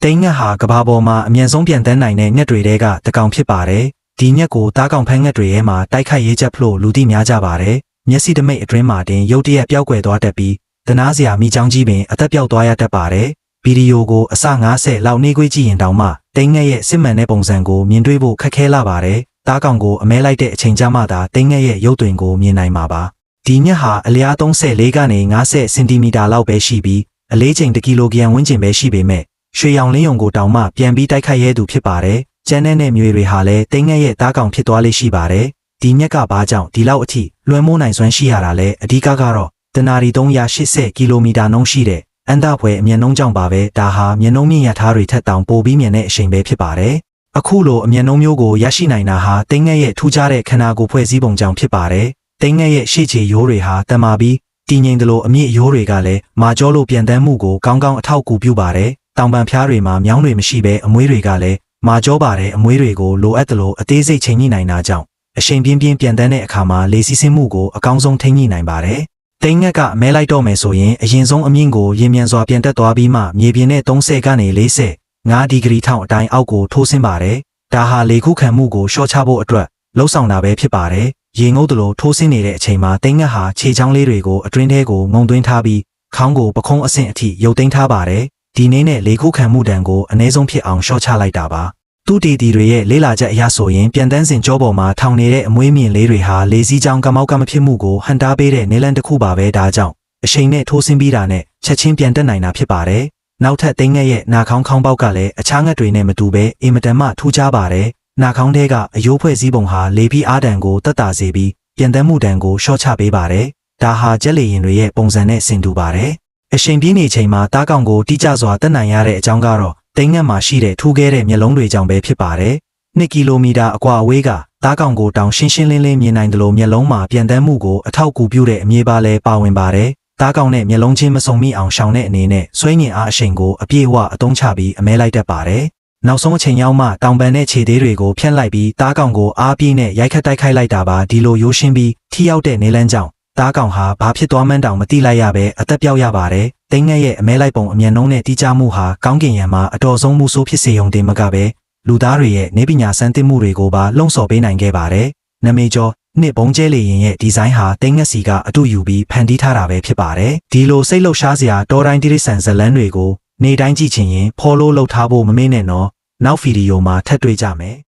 တိန်ငှက်ဟာကဘာပေါ်မှာအမြန်ဆုံးပြန်တန်းနိုင်တဲ့ငှက်တွေတဲကတကောင်ဖြစ်ပါတယ်။ဒီငှက်ကိုသားကောင်ဖန်းငှက်တွေထဲမှာတိုက်ခိုက်ရေးချက်ဖလို့လူသိများကြပါတယ်။မျက်စိတမိတ်အတွင်းမှာတင်ရုတ်တရက်ပျောက်ကွယ်သွားတတ်ပြီးတနာစရာမိချောင်းကြီးပင်အသက်ပြောက်သွားရတတ်ပါတယ်။ဗီဒီယိုကိုအစ90လောက်နှေးကွေးကြည့်ရင်တောင်မှတိန်ငှက်ရဲ့စစ်မှန်တဲ့ပုံစံကိုမြင်တွေ့ဖို့ခက်ခဲလာပါတယ်။သားကောင်ကိုအမဲလိုက်တဲ့အချိန်ကျမှသာတိန်ငှက်ရဲ့ရုပ်သွင်ကိုမြင်နိုင်မှာပါ။ဒီငှက်ဟာအလျား34ကနေ50စင်တီမီတာလောက်ပဲရှိပြီးအလေးချိန်1ကီလိုဂရမ်ဝန်းကျင်ပဲရှိပေမဲ့ရွှေရောင်လင်းယုံကိုတောင်မှပြန်ပြီးတိုက်ခိုက်ရဲသူဖြစ်ပါတယ်။ကျန်တဲ့မျိုးတွေဟာလည်းတိန်ငှက်ရဲ့သားကောင်ဖြစ်သွားလိမ့်ရှိပါတယ်။ဒီငှက်ကဘာကြောင့်ဒီလောက်အထိလွှမ်းမိုးနိုင်စွမ်းရှိရတာလဲအဓိကတော့တနာရီ380ကီလိုမီတာနှုန်းရှိတဲ့အန်တာဖွဲအမြင့်နှုန်းကြောင့်ပါပဲဒါဟာမြင့်နှုန်းမြင့်ရထားတွေထက်တောင်ပိုပြီးမြင့်တဲ့အရှိန်ပဲဖြစ်ပါတယ်။အခုလိုအမြင့်နှုန်းမျိုးကိုရရှိနိုင်တာဟာတိန်ငှက်ရဲ့ထူးခြားတဲ့ခန္ဓာကိုယ်ဖွဲ့စည်းပုံကြောင့်ဖြစ်ပါတယ်။တိန်ငှက်ရဲ့ရှေ့ခြေရိုးတွေဟာတန်မာပြီးတည်ငြိမ်သလိုအမြင့်ရိုးတွေကလည်းမာကျောလို့ပြန်တန်းမှုကိုကောင်းကောင်းအထောက်အကူပြုပါတယ်။တောင်ပံဖျားတွေမှာမြောင်းတွေမရှိဘဲအမွေးတွေကလည်းမာကျောပါတဲ့အမွေးတွေကိုလိုအပ်သလိုအသေးစိတ်ချိန်ညှိနိုင်တာကြောင့်အရှိန်ပြင်းပြင်းပြန်တန်းတဲ့အခါမှာလေစီးဆင်းမှုကိုအကောင်းဆုံးထိန်းညှိနိုင်ပါတယ်။တိန်ငှက်ကမဲလိုက်တော့မယ်ဆိုရင်အရင်ဆုံးအမြင့်ကိုရင်မြန်စွာပြန်တက်သွားပြီးမှမြေပြင်နဲ့30ကနေ45ဒီဂရီထောင်အတိုင်းအောက်ကိုထိုးဆင်းပါတယ်။ဒါဟာလေခုခံမှုကိုရှော့ချဖို့အတွက်လှုပ်ဆောင်တာပဲဖြစ်ပါတယ်။ရေငုပ်သလိုထိုးဆင်းနေတဲ့အချိန်မှာတိန်ငှက်ဟာခြေချောင်းလေးတွေကိုအတွင်းထဲကိုငုံသွင်းထားပြီးခေါင်းကိုပခုံးအဆင့်အထိရုပ်သိမ်းထားပါတယ်။ဒီနေ့နဲ့လေခုခံမှုတန်ကိုအနည်းဆုံးဖြစ်အောင်ရှော့ချလိုက်တာပါ။သူတီတီတွေရဲ့လေးလာချက်အရဆိုရင်ပြန်တန်းစင်ကြောပေါ်မှာထောင်နေတဲ့အမွေးမြင့်လေးတွေဟာလေစီးကြောင်းကမောက်ကမဖြစ်မှုကိုဟန်တားပေးတဲ့နေလန်တစ်ခုပါပဲဒါကြောင့်အရှိန်နဲ့ထိုးဆင်းပြီးတာနဲ့ချက်ချင်းပြန်တက်နိုင်တာဖြစ်ပါတယ်။နောက်ထပ်တိန်ငှက်ရဲ့နာခေါင်းခေါင်းပေါက်ကလည်းအခြားငှက်တွေနဲ့မတူဘဲအင်မတန်မှထူးခြားပါတယ်။နာခေါင်းထဲကအယိုးဖွဲ့စည်းပုံဟာလေဖိအားတန်ကိုတက်တာစေပြီးပြန်တန်းမှုတန်ကိုရှော့ချပေးပါတယ်။ဒါဟာဂျက်လေရင်တွေရဲ့ပုံစံနဲ့ဆင်တူပါတယ်။အရှိန်ပြင်းနေချိန်မှာသားကောင်ကိုတိကျစွာတက်နိုင်ရတဲ့အကြောင်းကတော့တိန်ငှက်မှာရှိတဲ့ထူးခဲတဲ့မျက်လုံးတွေကြောင့်ပဲဖြစ်ပါတယ်။2ကီလိုမီတာအကွာအဝေးကသားကောင်ကိုတောင်ရှင်းရှင်းလင်းလင်းမြင်နိုင်တယ်လို့မျက်လုံးမှာပြန်တန်းမှုကိုအထောက်အကူပြုတဲ့အမြေပါလဲပါဝင်ပါတယ်။သားကောင်နဲ့မျက်လုံးချင်းမစုံမိအောင်ရှောင်တဲ့အနေနဲ့ဆွဲငင်အားအရှိန်ကိုအပြည့်အဝအသုံးချပြီးအမဲလိုက်တတ်ပါတယ်။နောက်ဆုံးအချိန်ရောက်မှတောင်ပန်တဲ့ခြေသေးတွေကိုဖြတ်လိုက်ပြီးသားကောင်ကိုအားပြည့်နဲ့ရိုက်ခတ်တိုက်ခိုက်လိုက်တာပါဒီလိုရိုးရှင်းပြီးထိရောက်တဲ့နေလန်းကြောင့်သားကောင်ဟာဘာဖြစ်သွားမှန်းတောင်မသိလိုက်ရပဲအသက်ပြောက်ရပါတယ်။တိန်ငှက်ရဲ့အမဲလိုက်ပုံအမြန်နှုန်းနဲ့တီးခြားမှုဟာကောင်းကင်ယံမှာအတော်ဆုံးမှုဆိုးဖြစ်စေုံတင်မကပဲလူသားတွေရဲ့နေပညာစမ်းသစ်မှုတွေကိုပါလှုံ့ဆော်ပေးနိုင်ခဲ့ပါတယ်။နမေကျော်နှစ်ဘုံကျဲလေရင်ရဲ့ဒီဇိုင်းဟာတိန်ငှက်စီကအတူယူပြီးဖန်တီးထားတာပဲဖြစ်ပါတယ်။ဒီလိုစိတ်လှုပ်ရှားစရာတောတိုင်းတိရစ္ဆာန်ဇလန်းတွေကိုနေတိုင်းကြည့်ချင်ရင် follow လုပ်ထားဖို့မမေ့နဲ့နော်။နောက်ဗီဒီယိုမှာထပ်တွေ့ကြမယ်။